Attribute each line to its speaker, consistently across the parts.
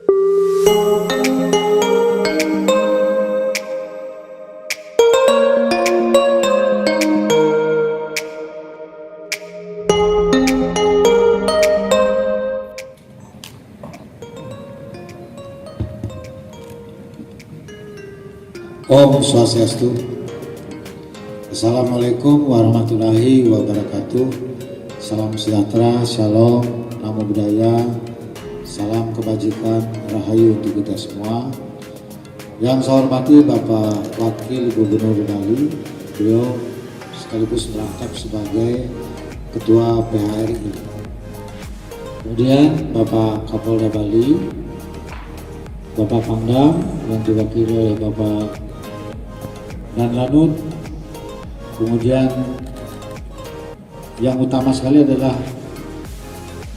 Speaker 1: Om Swastiastu. Assalamualaikum warahmatullahi wabarakatuh. Salam sejahtera, shalom, namo buddhaya, salam kebajikan, rahayu untuk kita semua. Yang saya hormati Bapak Wakil Gubernur Bali, beliau sekaligus merangkap sebagai Ketua PHRI. Kemudian Bapak Kapolda Bali, Bapak Pangdam yang diwakili oleh Bapak dan Lanut. Kemudian yang utama sekali adalah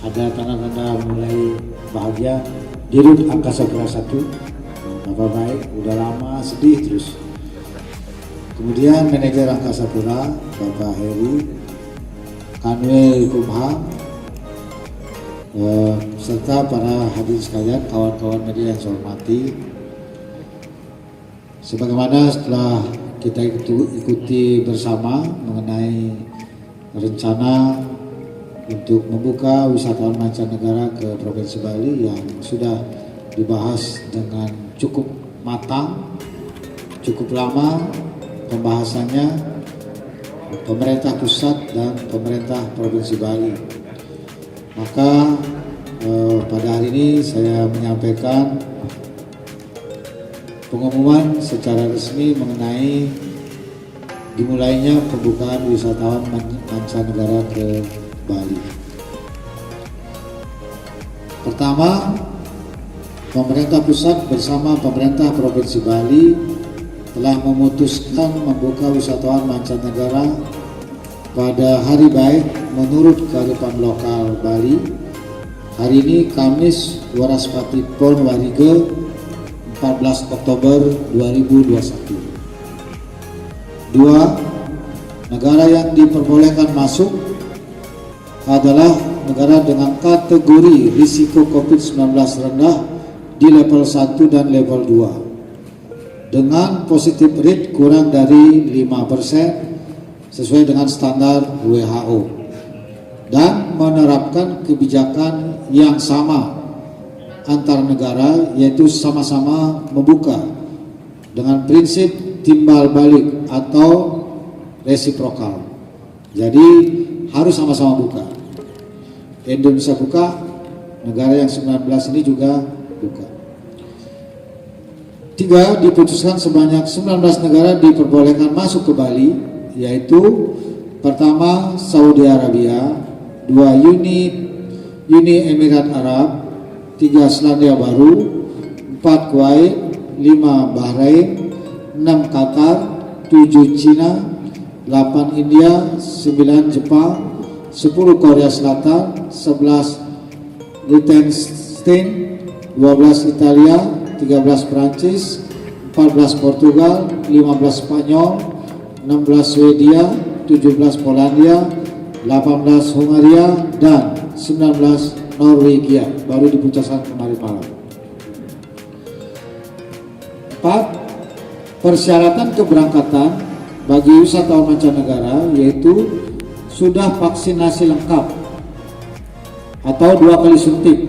Speaker 1: ada tanda-tanda mulai bahagia Dirut Angkasa Pura 1. Bapak baik, udah lama sedih terus. Kemudian manajer Angkasa Pura Bapak Heri, Kanwil Kumham, serta para hadirin sekalian, kawan-kawan media yang saya hormati. Sebagaimana setelah kita ikuti bersama mengenai rencana untuk membuka wisatawan mancanegara ke Provinsi Bali yang sudah dibahas dengan cukup matang, cukup lama pembahasannya pemerintah pusat dan pemerintah Provinsi Bali. Maka pada hari ini saya menyampaikan pengumuman secara resmi mengenai dimulainya pembukaan wisatawan mancanegara ke Bali. Pertama, pemerintah pusat bersama pemerintah Provinsi Bali telah memutuskan membuka wisatawan mancanegara pada hari baik menurut kearifan lokal Bali. Hari ini Kamis Waraspati Pon Warige 14 Oktober 2021. 2. Negara yang diperbolehkan masuk adalah negara dengan kategori risiko COVID-19 rendah di level 1 dan level 2 dengan positif rate kurang dari 5% sesuai dengan standar WHO dan menerapkan kebijakan yang sama antar negara, yaitu sama-sama membuka dengan prinsip timbal balik atau resiprokal. Jadi harus sama-sama buka. Indonesia buka, negara yang 19 ini juga buka. 3. Diputuskan sebanyak 19 negara diperbolehkan masuk ke Bali, yaitu pertama Saudi Arabia, 2 Uni Emirat Arab, 3 Selandia Baru, 4 Kuwait, 5 Bahrain, 6 Qatar, 7 Cina, 8 India, 9 Jepang, 10 Korea Selatan, 11 Liechtenstein, 12 Italia, 13 Prancis, 14 Portugal, 15 Spanyol, 16 Swedia, 17 Polandia, 18 Hungaria, dan 19 Norwegia baru diputuskan kemarin malam. 4. Persyaratan keberangkatan bagi wisatawan mancanegara yaitu sudah vaksinasi lengkap atau 2 kali suntik.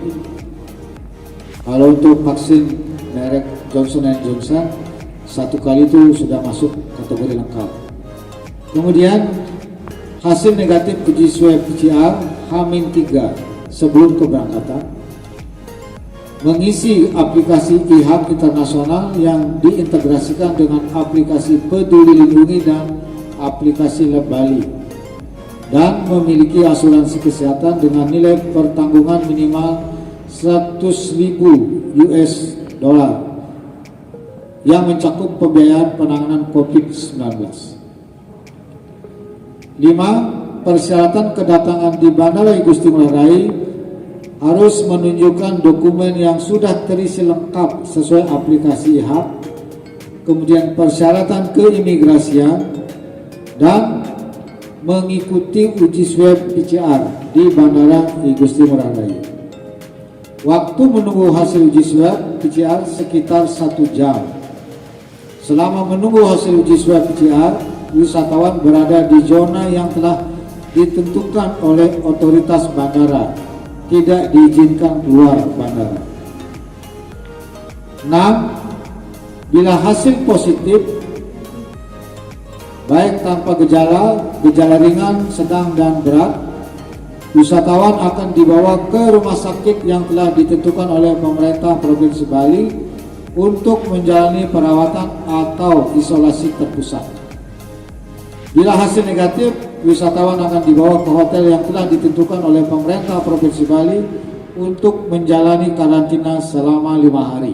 Speaker 1: Kalau untuk vaksin merek Johnson & Johnson 1 kali itu sudah masuk kategori lengkap. Kemudian hasil negatif uji swab PCR H-3 sebelum keberangkatan, mengisi aplikasi e-hub internasional yang diintegrasikan dengan aplikasi Peduli Lindungi dan aplikasi Lab Bali, dan memiliki asuransi kesehatan dengan nilai pertanggungan minimal 100.000 US dollar yang mencakup pembiayaan penanganan COVID-19. 5. Persyaratan kedatangan di Bandara Igusti Ngurah Rai harus menunjukkan dokumen yang sudah terisi lengkap sesuai aplikasi e-hub, kemudian persyaratan keimigrasian, dan mengikuti uji swab PCR di Bandara Igusti Ngurah Rai. Waktu menunggu hasil uji swab PCR sekitar 1 jam. Selama menunggu hasil uji swab PCR, wisatawan berada di zona yang telah ditentukan oleh otoritas bandara, tidak diizinkan keluar bandara. 6. Bila hasil positif, baik tanpa gejala, gejala ringan, sedang, dan berat, wisatawan akan dibawa ke rumah sakit yang telah ditentukan oleh pemerintah Provinsi Bali untuk menjalani perawatan atau isolasi terpusat. Bila hasil negatif, wisatawan akan dibawa ke hotel yang telah ditentukan oleh pemerintah Provinsi Bali untuk menjalani karantina selama 5 hari.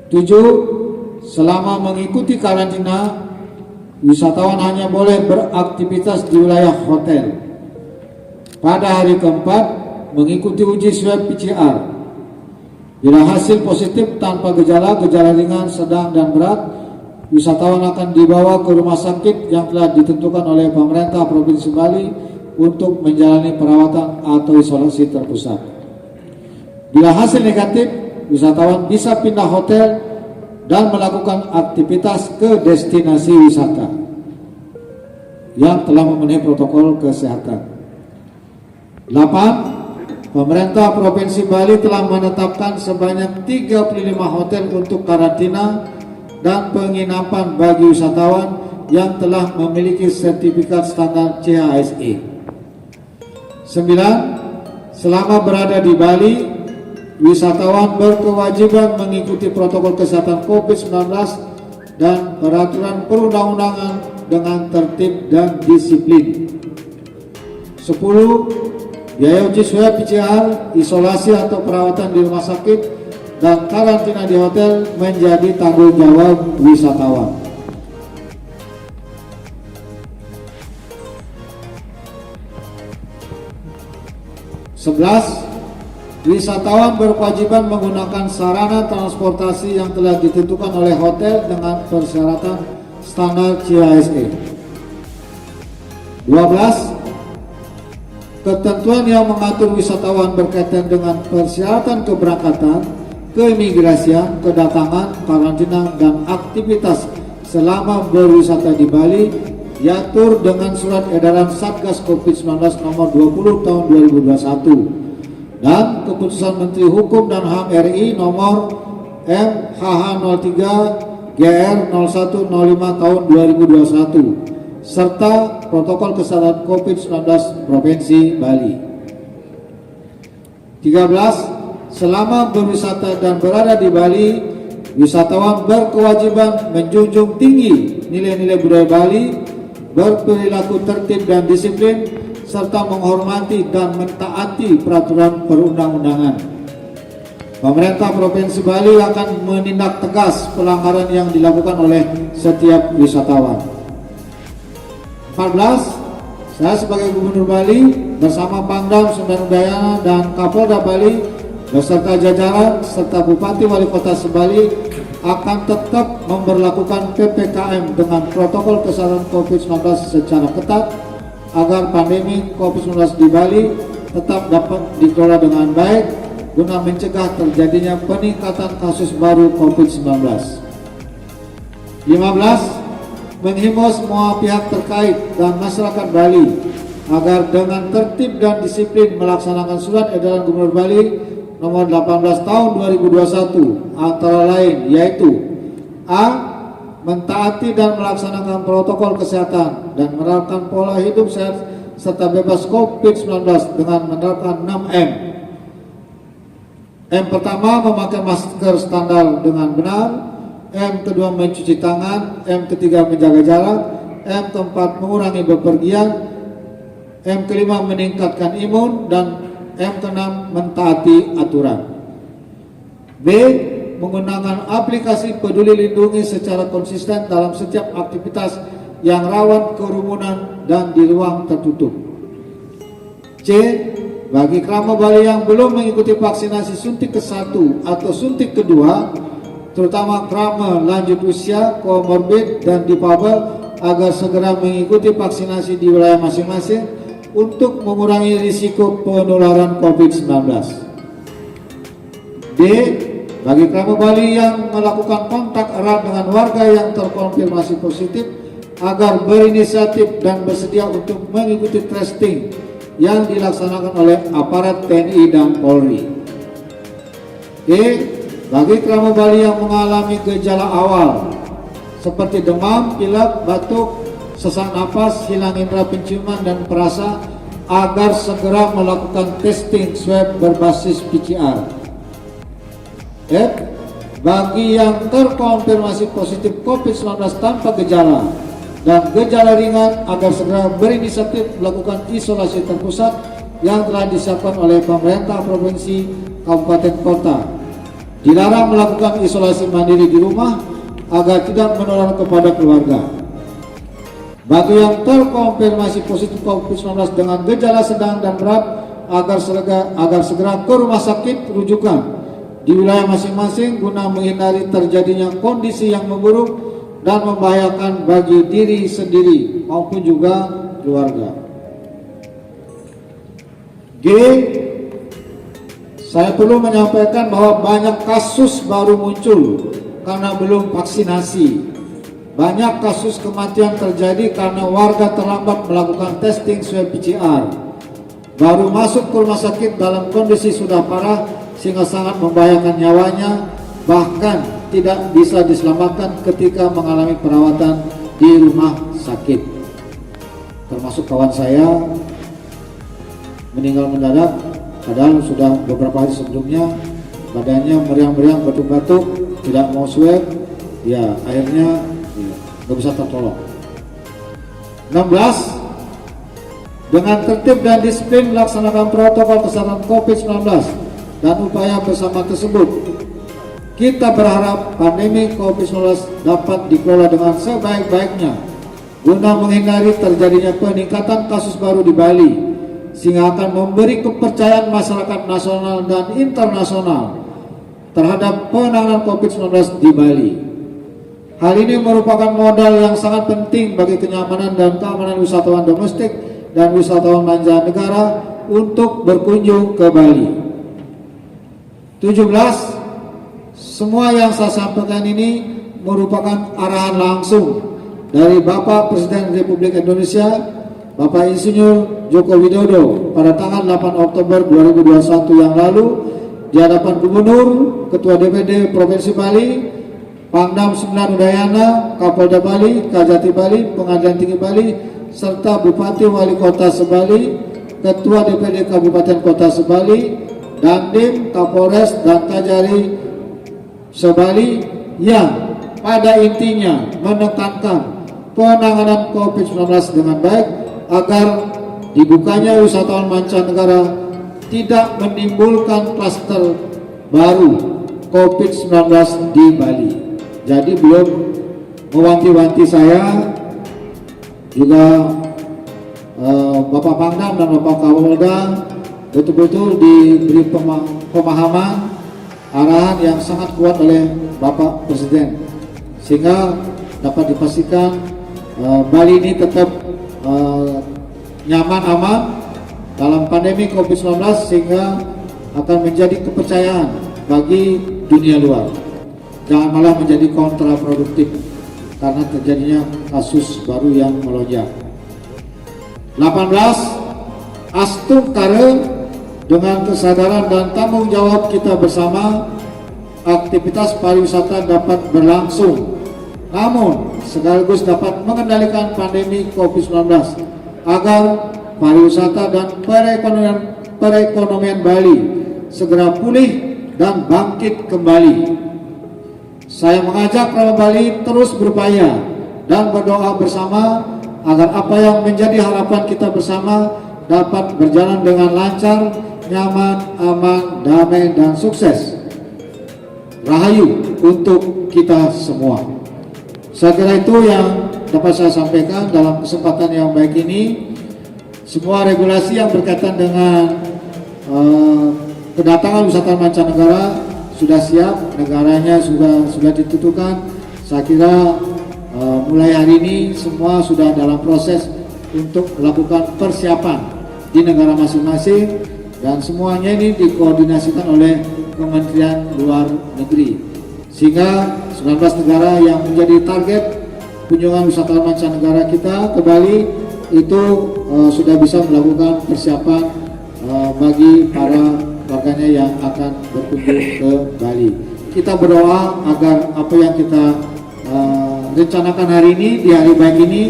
Speaker 1: 7. Selama mengikuti karantina, wisatawan hanya boleh beraktivitas di wilayah hotel. Pada hari keempat, mengikuti uji swab PCR. Bila hasil positif tanpa gejala, gejala ringan, sedang, dan berat, wisatawan akan dibawa ke rumah sakit yang telah ditentukan oleh pemerintah Provinsi Bali untuk menjalani perawatan atau isolasi terpusat. Bila hasil negatif, wisatawan bisa pindah hotel dan melakukan aktivitas ke destinasi wisata yang telah memenuhi protokol kesehatan. 8. Pemerintah Provinsi Bali telah menetapkan sebanyak 35 hotel untuk karantina dan penginapan bagi wisatawan yang telah memiliki sertifikat standar CHSE. 9. Selama berada di Bali, wisatawan berkewajiban mengikuti protokol kesehatan COVID-19 dan peraturan perundang-undangan dengan tertib dan disiplin. 10. Biaya uji swab PCR, isolasi atau perawatan di rumah sakit, dan karantina di hotel menjadi tanggung jawab wisatawan. Sebelas, wisatawan berkewajiban menggunakan sarana transportasi yang telah ditentukan oleh hotel dengan persyaratan standar CHSE. 12. Ketentuan yang mengatur wisatawan berkaitan dengan persyaratan keberangkatan, keimigrasian, kedatangan, karantina, dan aktivitas selama berwisata di Bali diatur dengan surat edaran Satgas COVID-19 nomor 20 tahun 2021 dan keputusan Menteri Hukum dan HAM RI nomor MHH 03 GR 0105 tahun 2021 serta protokol kesehatan COVID-19 Provinsi Bali. 13. Selama berwisata dan berada di Bali, wisatawan berkewajiban menjunjung tinggi nilai-nilai budaya Bali, berperilaku tertib dan disiplin, serta menghormati dan mentaati peraturan perundang-undangan. Pemerintah Provinsi Bali akan menindak tegas pelanggaran yang dilakukan oleh setiap wisatawan. 14. Saya sebagai Gubernur Bali bersama Pangdam Sumber Daya dan Kapolda Bali beserta jajaran serta Bupati Wali Kota Sebali akan tetap memberlakukan PPKM dengan protokol kesehatan COVID-19 secara ketat agar pandemi COVID-19 di Bali tetap dapat dikelola dengan baik guna mencegah terjadinya peningkatan kasus baru COVID-19. 15. Menghimbau semua pihak terkait dan masyarakat Bali agar dengan tertib dan disiplin melaksanakan surat edaran Gubernur Bali nomor 18 tahun 2021 antara lain yaitu A. Mentaati dan melaksanakan protokol kesehatan dan menerapkan pola hidup sehat serta bebas COVID-19 dengan menerapkan 6M. M pertama, memakai masker standar dengan benar. M kedua, mencuci tangan. M ketiga, menjaga jarak. M keempat, mengurangi bepergian. M kelima, meningkatkan imun. Dan M keenam, mentaati aturan. B. Menggunakan aplikasi Peduli Lindungi secara konsisten dalam setiap aktivitas yang rawan kerumunan dan di ruang tertutup. C. Bagi kerabat Bali yang belum mengikuti vaksinasi suntik ke-1 atau suntik kedua, terutama kerabat lanjut usia, komorbid, dan difabel agar segera mengikuti vaksinasi di wilayah masing-masing untuk mengurangi risiko penularan COVID-19. D. Bagi kerabat Bali yang melakukan kontak erat dengan warga yang terkonfirmasi positif agar berinisiatif dan bersedia untuk mengikuti testing yang dilaksanakan oleh aparat TNI dan Polri. E. Bagi kerabat Bali yang mengalami gejala awal seperti demam, pilek, batuk, sesak napas, hilang indera penciuman dan perasa agar segera melakukan testing swab berbasis PCR. F. Bagi yang terkonfirmasi positif COVID-19 tanpa gejala dan gejala ringan agar segera berinisiatif melakukan isolasi terpusat yang telah disiapkan oleh pemerintah provinsi, kabupaten, kota. Dilarang melakukan isolasi mandiri di rumah agar tidak menular kepada keluarga. Bagi yang terkonfirmasi positif COVID-19 dengan gejala sedang dan berat agar segera ke rumah sakit rujukan di wilayah masing-masing guna menghindari terjadinya kondisi yang memburuk dan membahayakan bagi diri sendiri maupun juga keluarga. G. Saya perlu menyampaikan bahwa banyak kasus baru muncul karena belum vaksinasi. Banyak kasus kematian terjadi karena warga terlambat melakukan testing swab PCR. Baru masuk ke rumah sakit dalam kondisi sudah parah sehingga sangat membahayakan nyawanya, bahkan tidak bisa diselamatkan ketika mengalami perawatan di rumah sakit. Termasuk kawan saya meninggal mendadak, padahal sudah beberapa hari sebelumnya badannya meriang-meriang, batuk-batuk, tidak mau swab, ya akhirnya nggak bisa tertolong. 16. Dengan tertib dan disiplin melaksanakan protokol kesehatan COVID-19 dan upaya bersama tersebut, kita berharap pandemi COVID-19 dapat dikelola dengan sebaik-baiknya guna menghindari terjadinya peningkatan kasus baru di Bali, sehingga akan memberi kepercayaan masyarakat nasional dan internasional terhadap penanganan COVID-19 di Bali. Hal ini merupakan modal yang sangat penting bagi kenyamanan dan keamanan wisatawan domestik dan wisatawan mancanegara untuk berkunjung ke Bali. 17. Semua yang saya sampaikan ini merupakan arahan langsung dari Bapak Presiden Republik Indonesia, Bapak Insinyur Joko Widodo pada tanggal 8 Oktober 2021 yang lalu di hadapan Gubernur, Ketua DPD Provinsi Bali, Pangdam 9 Udayana, Kapolda Bali, Kajati Bali, Pengadilan Tinggi Bali, serta Bupati Wali Kota Sebali, Ketua DPD Kabupaten Kota Sebali, Dandim, Kapolres, dan Kajari Sebali yang pada intinya menekankan penanganan COVID-19 dengan baik agar dibukanya wisatawan mancanegara tidak menimbulkan klaster baru COVID-19 di Bali. Jadi belum mewanti-wanti saya, juga Bapak Pangdam dan Bapak Kapolda betul-betul diberi pemahaman arahan yang sangat kuat oleh Bapak Presiden, sehingga dapat dipastikan Bali ini tetap nyaman, aman dalam pandemi COVID-19, sehingga akan menjadi kepercayaan bagi dunia luar. Jangan malah menjadi kontraproduktif karena terjadinya kasus baru yang melonjak. 18. Astung kare dengan kesadaran dan tanggung jawab kita bersama, aktivitas pariwisata dapat berlangsung, namun sekaligus dapat mengendalikan pandemi COVID-19 agar pariwisata dan perekonomian Bali segera pulih dan bangkit kembali. Saya mengajak kerabat Bali terus berupaya dan berdoa bersama agar apa yang menjadi harapan kita bersama dapat berjalan dengan lancar, nyaman, aman, damai, dan sukses. Rahayu untuk kita semua. Saya kira itu yang dapat saya sampaikan dalam kesempatan yang baik ini. Semua regulasi yang berkaitan dengan kedatangan wisatawan mancanegara sudah siap, negaranya sudah ditentukan. Saya kira mulai hari ini semua sudah dalam proses untuk melakukan persiapan di negara masing-masing, dan semuanya ini dikoordinasikan oleh Kementerian Luar Negeri, sehingga 19 negara yang menjadi target kunjungan wisatawan mancanegara kita ke Bali itu sudah bisa melakukan persiapan bagi para warganya yang akan berkunjung ke Bali. Kita berdoa agar apa yang kita rencanakan hari ini, di hari baik ini,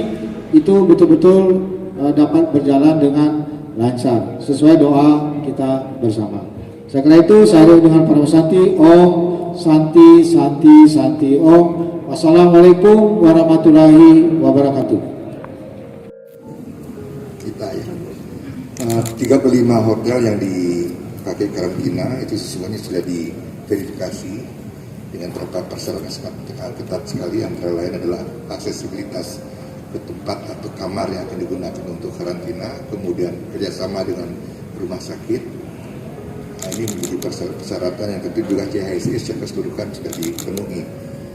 Speaker 1: itu betul-betul dapat berjalan dengan lancar sesuai doa kita bersama. Saya kira itu, saya dengan para santi. Om Santi Santi Santi Om. Wassalamualaikum warahmatullahi wabarakatuh.
Speaker 2: Kita ya 35 hotel yang dipakai karantina itu semuanya sudah diverifikasi dengan beberapa persyaratan sangat ketat sekali, antara lain adalah aksesibilitas ke tempat atau kamar yang akan digunakan untuk karantina, kemudian kerjasama dengan rumah sakit. Nah, ini menjadi persyaratan yang tentu juga CHSI secara keseluruhan sudah dipenuhi.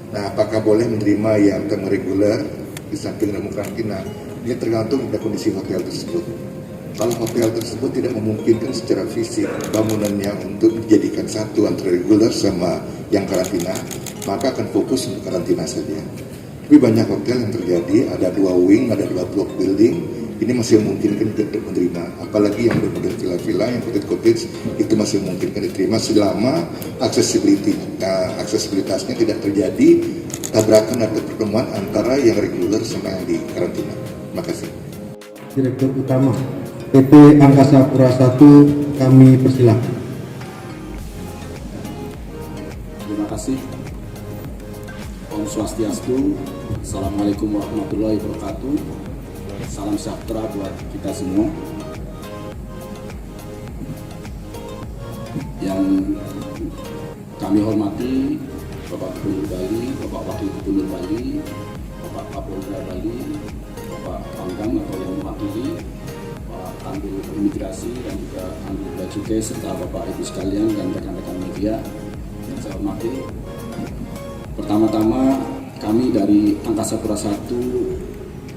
Speaker 2: Nah, apakah boleh menerima yang tamu reguler di samping tamu karantina? Ini tergantung pada kondisi hotel tersebut. Kalau hotel tersebut tidak memungkinkan secara fisik bangunannya untuk dijadikan satu antara reguler sama yang karantina, maka akan fokus untuk karantina saja. Tapi banyak hotel yang terjadi, ada 2 wing, ada 2 block building, ini masih memungkinkan untuk menerima. Apalagi yang bermodel villa-villa, yang cottage itu masih memungkinkan diterima selama aksesibilitasnya tidak terjadi tabrakan atau pertemuan antara yang reguler sama yang di karantina. Terima kasih.
Speaker 3: Direktur Utama PT Angkasa Pura I, kami persilahkan.
Speaker 4: Terima kasih. Om Swastiastu. Assalamualaikum warahmatullahi wabarakatuh. Salam sejahtera buat kita semua. Yang kami hormati Bapak Gubernur Bali, Bapak Wakil Gubernur Bali, Bapak Kapolda Bali, Bapak Pangdam atau yang mewakili, Pak Kanwil Imigrasi dan juga Kanwil Bea Cukai, serta Bapak Ibu sekalian dan rekan-rekan media yang saya hormati. Pertama-tama kami dari Angkasa Pura I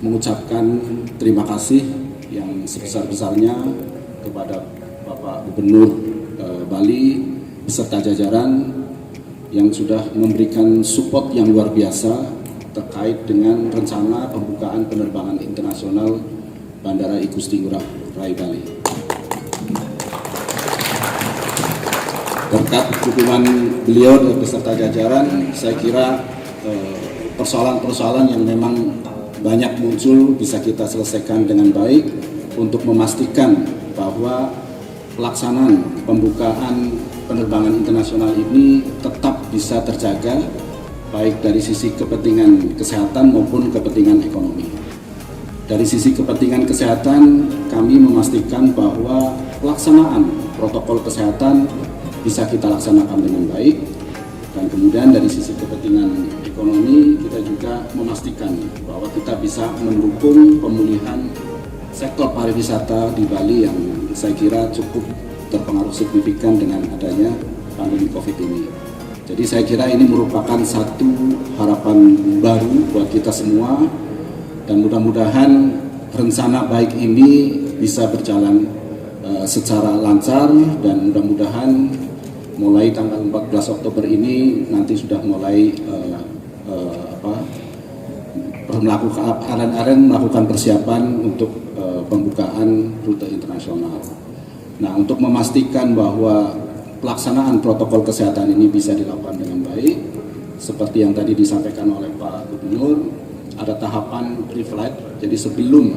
Speaker 4: mengucapkan terima kasih yang sebesar-besarnya kepada Bapak Gubernur Bali beserta jajaran yang sudah memberikan support yang luar biasa terkait dengan rencana pembukaan penerbangan internasional Bandara I Gusti Ngurah Rai Bali. Berkat dukungan beliau beserta jajaran, saya kira persoalan-persoalan yang memang banyak muncul bisa kita selesaikan dengan baik untuk memastikan bahwa pelaksanaan pembukaan penerbangan internasional ini tetap bisa terjaga baik dari sisi kepentingan kesehatan maupun kepentingan ekonomi. Dari sisi kepentingan kesehatan, kami memastikan bahwa pelaksanaan protokol kesehatan bisa kita laksanakan dengan baik, dan kemudian dari sisi kepentingan ekonomi kita juga memastikan bahwa kita bisa mendukung pemulihan sektor pariwisata di Bali yang saya kira cukup terpengaruh signifikan dengan adanya pandemi COVID ini. Jadi saya kira ini merupakan satu harapan baru buat kita semua, dan mudah-mudahan rencana baik ini bisa berjalan secara lancar, dan mudah-mudahan mulai tanggal 14 Oktober ini nanti sudah mulai melakukan persiapan untuk pembukaan rute internasional. Nah, untuk memastikan bahwa pelaksanaan protokol kesehatan ini bisa dilakukan dengan baik, seperti yang tadi disampaikan oleh Pak Gubernur, ada tahapan pre-flight. Jadi sebelum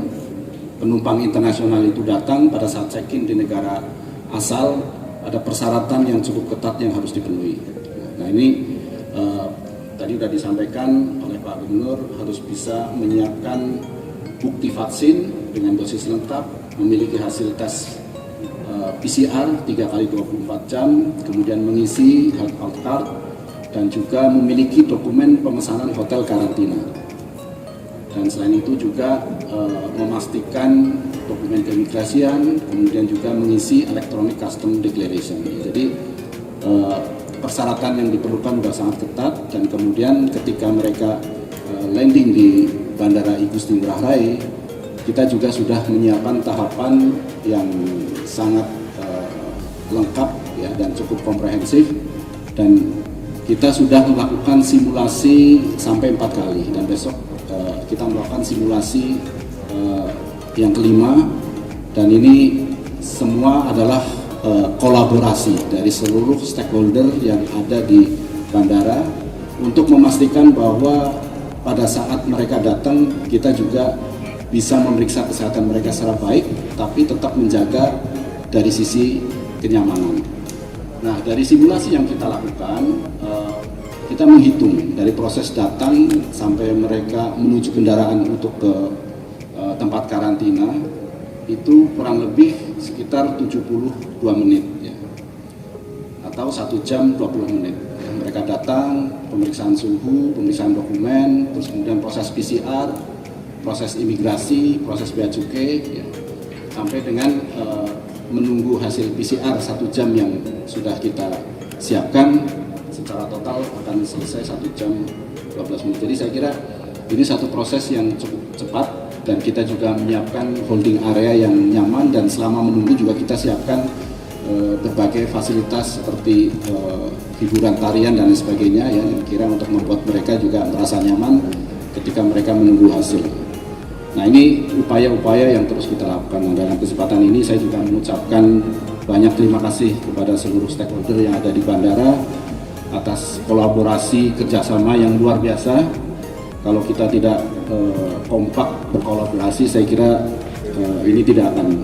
Speaker 4: penumpang internasional itu datang, pada saat check-in di negara asal, ada persyaratan yang cukup ketat yang harus dipenuhi. Nah, ini tadi sudah disampaikan oleh Pak Gubernur, harus bisa menyiapkan bukti vaksin dengan dosis lengkap, memiliki hasil tes PCR 3x24 jam, kemudian mengisi health card, dan juga memiliki dokumen pemesanan hotel karantina. Dan selain itu juga memastikan dokumen keimigrasian, kemudian juga mengisi electronic custom declaration. Jadi persyaratan yang diperlukan sudah sangat ketat, dan kemudian ketika mereka landing di Bandara I Gusti Ngurah Rai, kita juga sudah menyiapkan tahapan yang sangat lengkap ya dan cukup komprehensif, dan kita sudah melakukan simulasi sampai 4 kali, dan besok kita melakukan simulasi yang kelima, dan ini semua adalah kolaborasi dari seluruh stakeholder yang ada di bandara untuk memastikan bahwa pada saat mereka datang kita juga bisa memeriksa kesehatan mereka secara baik, tapi tetap menjaga dari sisi kenyamanan. Nah, dari simulasi yang kita lakukan, kita menghitung dari proses datang sampai mereka menuju kendaraan untuk ke tempat karantina, itu kurang lebih sekitar 72 menit ya, atau 1 jam 20 menit ya. Mereka datang, pemeriksaan suhu, pemeriksaan dokumen, terus kemudian proses PCR, proses imigrasi, proses bea cukai ya, sampai dengan menunggu hasil PCR 1 jam yang sudah kita siapkan. Secara total akan selesai 1 jam 12 menit. Jadi saya kira ini satu proses yang cukup cepat, dan kita juga menyiapkan holding area yang nyaman, dan selama menunggu juga kita siapkan berbagai fasilitas seperti hiburan tarian dan lain sebagainya ya, yang kira untuk membuat mereka juga merasa nyaman ketika mereka menunggu hasil. Nah, ini upaya-upaya yang terus kita lakukan. Dalam kesempatan ini saya juga mengucapkan banyak terima kasih kepada seluruh stakeholder yang ada di bandara atas kolaborasi kerjasama yang luar biasa. Kalau kita tidak kompak berkolaborasi, saya kira ini tidak akan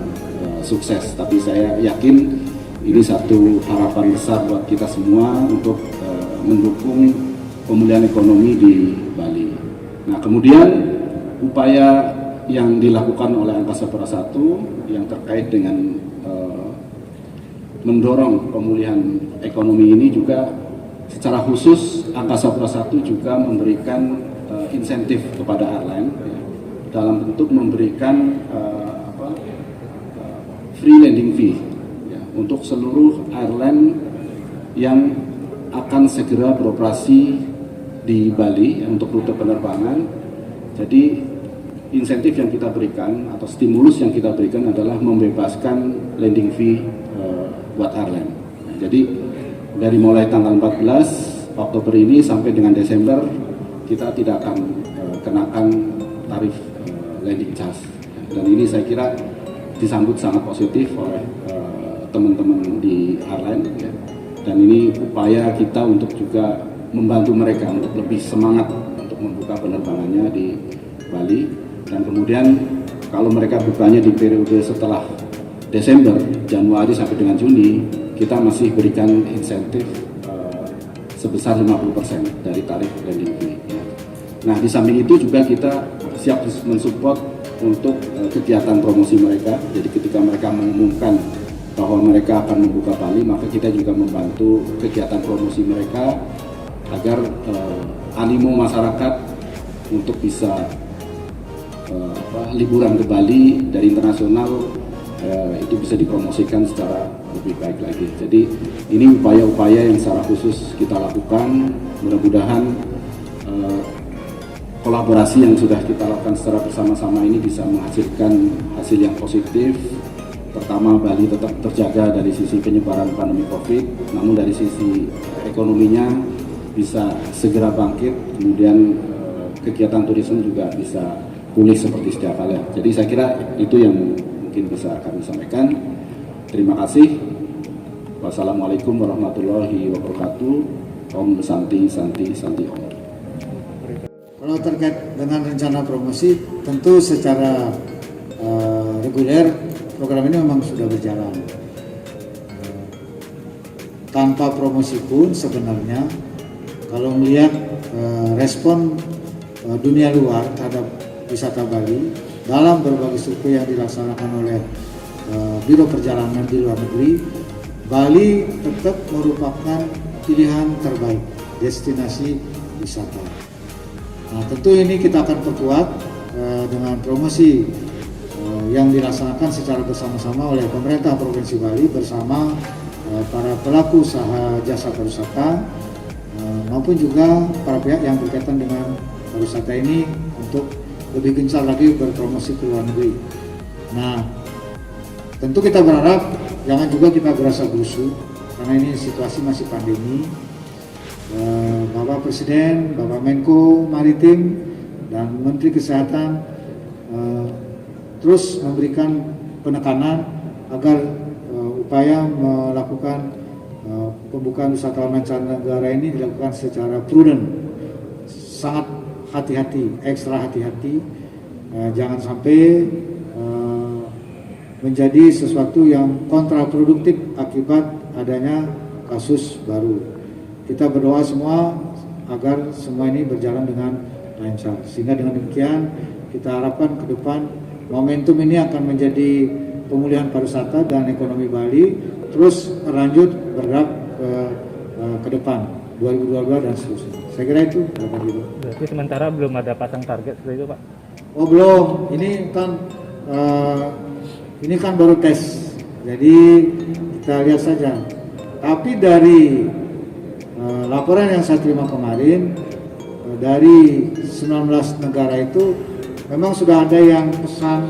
Speaker 4: sukses. Tapi saya yakin ini satu harapan besar buat kita semua untuk mendukung pemulihan ekonomi di Bali. Nah, kemudian upaya yang dilakukan oleh Angkasa Pura I yang terkait dengan mendorong pemulihan ekonomi ini juga secara khusus Angkasa Pura I juga memberikan insentif kepada airline ya, dalam bentuk memberikan free landing fee ya, untuk seluruh airline yang akan segera beroperasi di Bali ya, untuk rute penerbangan. Jadi insentif yang kita berikan atau stimulus yang kita berikan adalah membebaskan landing fee buat airline. Nah, jadi dari mulai tanggal 14 Oktober ini sampai dengan Desember kita tidak akan kenakan tarif landing charge, dan ini saya kira disambut sangat positif oleh teman-teman di airline ya. Dan ini upaya kita untuk juga membantu mereka untuk lebih semangat untuk membuka penerbangannya di Bali. Dan kemudian kalau mereka bukanya di periode setelah Desember, Januari sampai dengan Juni, kita masih berikan insentif sebesar 50% dari tarif landing fee. Nah, di samping itu juga kita siap mensupport untuk kegiatan promosi mereka. Jadi ketika mereka mengumumkan bahwa mereka akan membuka Bali, maka kita juga membantu kegiatan promosi mereka agar animo masyarakat untuk bisa liburan ke Bali dari internasional itu bisa dipromosikan secara lebih baik lagi. Jadi ini upaya-upaya yang secara khusus kita lakukan. Mudah-mudahan kolaborasi yang sudah kita lakukan secara bersama-sama ini bisa menghasilkan hasil yang positif. Pertama, Bali tetap terjaga dari sisi penyebaran pandemi COVID, namun dari sisi ekonominya bisa segera bangkit, kemudian kegiatan turisme juga bisa pulih seperti sedia kala. Jadi saya kira itu yang mungkin bisa kami sampaikan. Terima kasih. Wassalamualaikum warahmatullahi wabarakatuh. Om Santi Santi Santi Om.
Speaker 1: Kalau terkait dengan rencana promosi, tentu secara reguler program ini memang sudah berjalan. Tanpa promosi pun sebenarnya kalau melihat respon dunia luar terhadap wisata Bali dalam berbagai survei yang dilaksanakan oleh Biro Perjalanan di luar negeri, Bali tetap merupakan pilihan terbaik destinasi wisata. Nah, tentu ini kita akan perkuat dengan promosi yang dilaksanakan secara bersama-sama oleh pemerintah Provinsi Bali bersama para pelaku usaha jasa pariwisata maupun juga para pihak yang berkaitan dengan pariwisata ini untuk lebih gencar lagi berpromosi ke luar negeri. Nah, Tentu kita berharap jangan juga kita berasa busuk karena ini situasi masih pandemi. Bapak Presiden, Bapak Menko Maritim, dan Menteri Kesehatan terus memberikan penekanan agar upaya melakukan pembukaan wisatawan mancanegara ini dilakukan secara prudent, sangat hati-hati, ekstra hati-hati, jangan sampai menjadi sesuatu yang kontraproduktif akibat adanya kasus baru. Kita berdoa semua agar semua ini berjalan dengan lancar. Sehingga dengan demikian kita harapkan ke depan momentum ini akan menjadi pemulihan pariwisata dan ekonomi Bali terus berlanjut bergerak ke depan 2022 dan seterusnya. Saya kira itu Bapak Ibu.
Speaker 5: Berarti sementara belum ada pasang target seperti itu, Pak?
Speaker 1: Oh belum, ini kan baru tes. Jadi kita lihat saja. Tapi dari laporan yang saya terima kemarin dari 19 negara itu memang sudah ada yang pesan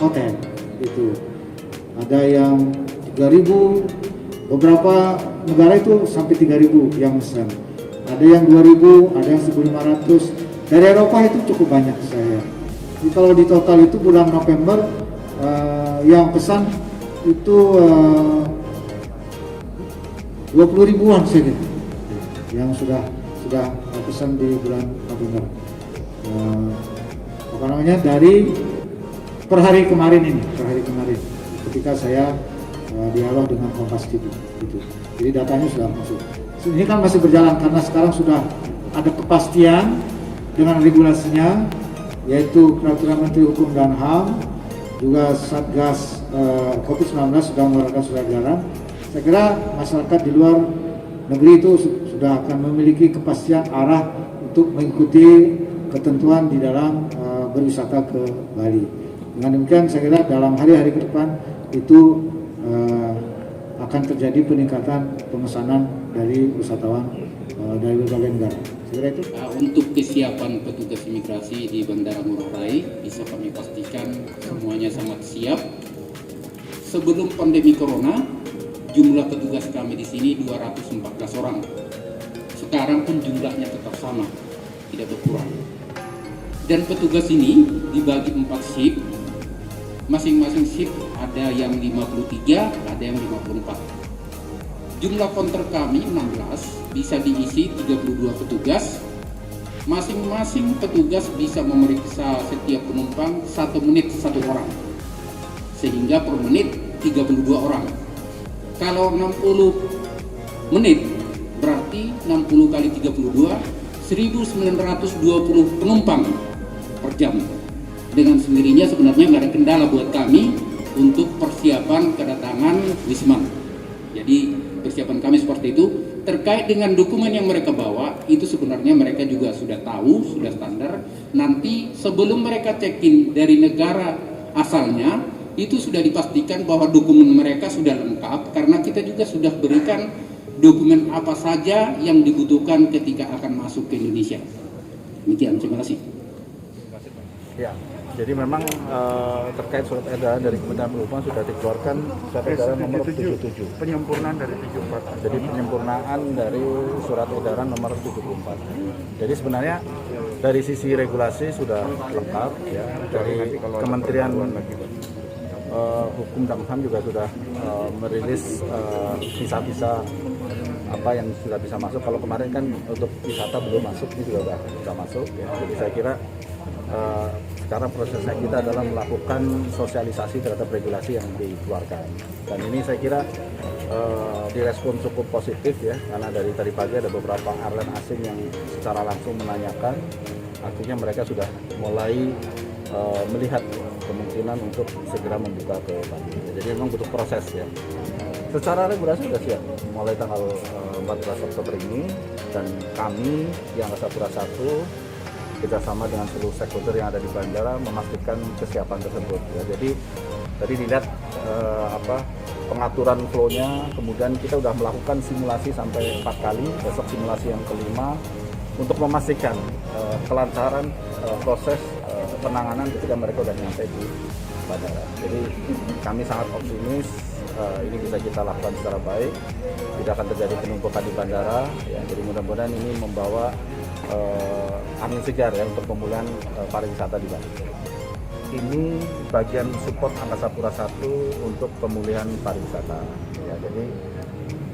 Speaker 1: hotel itu. Ada yang 3.000, beberapa negara itu sampai 3.000 yang pesan. Ada yang 2.000, ada yang 1.500. Dari Eropa itu cukup banyak saya. Jadi kalau di total itu bulan November yang pesan itu 20 ribuan saya kira yang sudah pesan di bulan November. Dari per hari kemarin ketika saya dialog dengan Kompas TV gitu. Jadi datanya sudah masuk. Ini kan masih berjalan karena sekarang sudah ada kepastian dengan regulasinya, yaitu Peraturan Menteri Hukum dan HAM, juga Satgas COVID-19 sudah mengeluarkan surat edaran. Saya kira masyarakat di luar negeri itu sudah akan memiliki kepastian arah untuk mengikuti ketentuan di dalam berwisata ke Bali. Dengan demikian saya kira dalam hari-hari ke depan itu akan terjadi peningkatan pemesanan dari wisatawan dari berbagai negara. Saya kira itu.
Speaker 6: Untuk kesiapan petugas imigrasi di Bandara Ngurah Rai bisa kami pastikan semuanya sangat siap. Sebelum pandemi Corona, jumlah petugas kami di sini 214 orang. Sekarang pun jumlahnya tetap sama, tidak berkurang. Dan petugas ini dibagi 4 shift. Masing-masing shift ada yang 53, ada yang 54. Jumlah konter kami 16, bisa diisi 32 petugas. Masing-masing petugas bisa memeriksa setiap penumpang 1 menit 1 orang. Sehingga per menit 32 orang. Kalau 60 menit berarti 60 kali 32 1920 penumpang per jam. Dengan sendirinya sebenarnya nggak ada kendala buat kami untuk persiapan kedatangan Wisman. Jadi persiapan kami seperti itu. Terkait dengan dokumen yang mereka bawa, itu sebenarnya mereka juga sudah tahu, sudah standar. Nanti sebelum mereka check-in dari negara asalnya, itu sudah dipastikan bahwa dokumen mereka sudah lengkap, karena kita juga sudah berikan dokumen apa saja yang dibutuhkan ketika akan masuk ke Indonesia. Demikian, terima kasih.
Speaker 5: Ya, jadi memang terkait surat edaran dari Kementerian Perhubungan sudah dikeluarkan surat edaran nomor 77.
Speaker 7: Penyempurnaan dari 74.
Speaker 5: Jadi penyempurnaan dari surat edaran nomor 74. Jadi sebenarnya dari sisi regulasi sudah lengkap ya. Dari Kementerian Hukum dan HAM juga sudah merilis visa-visa apa yang sudah bisa masuk. Kalau kemarin kan untuk wisata belum masuk, ini juga sudah masuk ya. Jadi saya kira sekarang prosesnya kita adalah melakukan sosialisasi terhadap regulasi yang dikeluarkan, dan ini saya kira direspon cukup positif ya, karena dari tadi pagi ada beberapa airline asing yang secara langsung menanyakan, artinya mereka sudah mulai melihat kemungkinan untuk segera membuka ke Bali. Jadi memang butuh proses ya. Secara regulasi sudah siap mulai tanggal 14 Oktober ini, dan kami yang Angkasa Pura I kita sama dengan seluruh stakeholder yang ada di bandara memastikan kesiapan tersebut ya. Jadi tadi dilihat pengaturan flow-nya, kemudian kita sudah melakukan simulasi sampai 4 kali, besok simulasi yang kelima untuk memastikan kelancaran proses penanganan ketika mereka udah nyampe di bandara. Jadi kami sangat optimis ini bisa kita lakukan secara baik, tidak akan terjadi penumpukan di bandara. Ya, jadi mudah-mudahan ini membawa angin segar ya untuk pemulihan pariwisata di Bali. Ini bagian support Angkasa Pura I untuk pemulihan pariwisata. Ya, jadi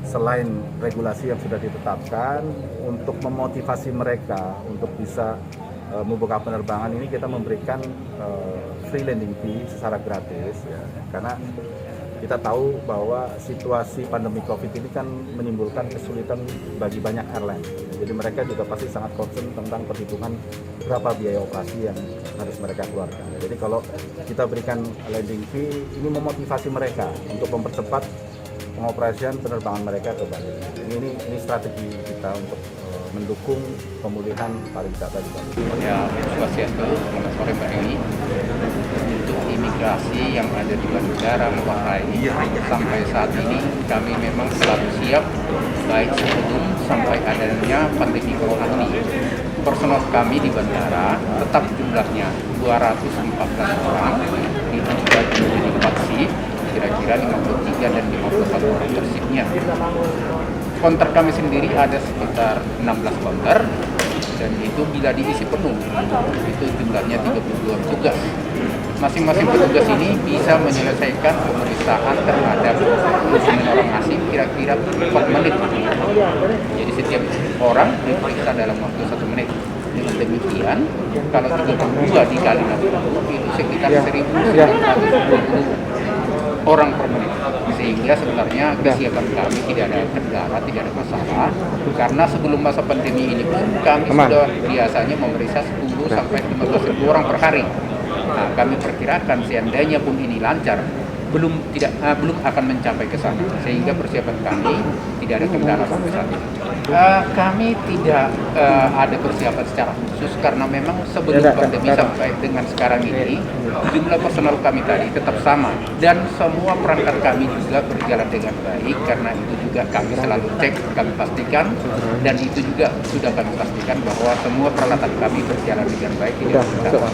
Speaker 5: selain regulasi yang sudah ditetapkan, untuk memotivasi mereka untuk bisa membuka penerbangan ini kita memberikan free landing fee secara gratis ya. Karena kita tahu bahwa situasi pandemi COVID ini kan menimbulkan kesulitan bagi banyak airline. Jadi mereka juga pasti sangat concern tentang perhitungan berapa biaya operasi yang harus mereka keluarkan. Jadi kalau kita berikan landing fee, ini memotivasi mereka untuk mempercepat pengoperasian penerbangan mereka ke Bali. Ini strategi kita untuk mendukung pemulihan pariwisata di Bali.
Speaker 6: Ya, Swastiastu, selamat sore Mbak Eni. Untuk imigrasi yang ada di Bandara Ngurah Rai sampai saat ini kami memang selalu siap, baik sebelum sampai adanya pandemi corona ini. Personel kami di bandara tetap jumlahnya 214 orang, dibagi menjadi 4 shift, kira-kira 53 dan 51 orang per shiftnya. Konter kami sendiri ada sekitar 16 konter, dan itu bila diisi penuh itu jumlahnya 32 petugas. Masing-masing petugas ini bisa menyelesaikan pemeriksaan terhadap orang asing kira-kira 4 menit. Jadi setiap orang diperiksa dalam waktu 1 menit. Dengan demikian, kalau 32 dikali 60 itu sekitar 1.920 orang per menit. Sehingga sebenarnya kesiapan kami tidak ada kendala, tidak ada masalah. Karena sebelum masa pandemi ini pun kami sudah biasanya memeriksa 10 sampai 15.000 orang per hari. Nah, kami perkirakan seandainya pun ini lancar, belum akan mencapai ke sana, sehingga persiapan kami tidak ada kendala sampai saat ini. Kami tidak ada persiapan secara khusus karena memang sebelum pandemi sampai dengan sekarang ini jumlah personal kami tadi tetap sama dan semua perangkat kami juga berjalan dengan baik. Karena itu juga kami selalu cek, kami pastikan, dan itu juga sudah kami pastikan bahwa semua peralatan kami berjalan dengan baik, tidak ada kendala.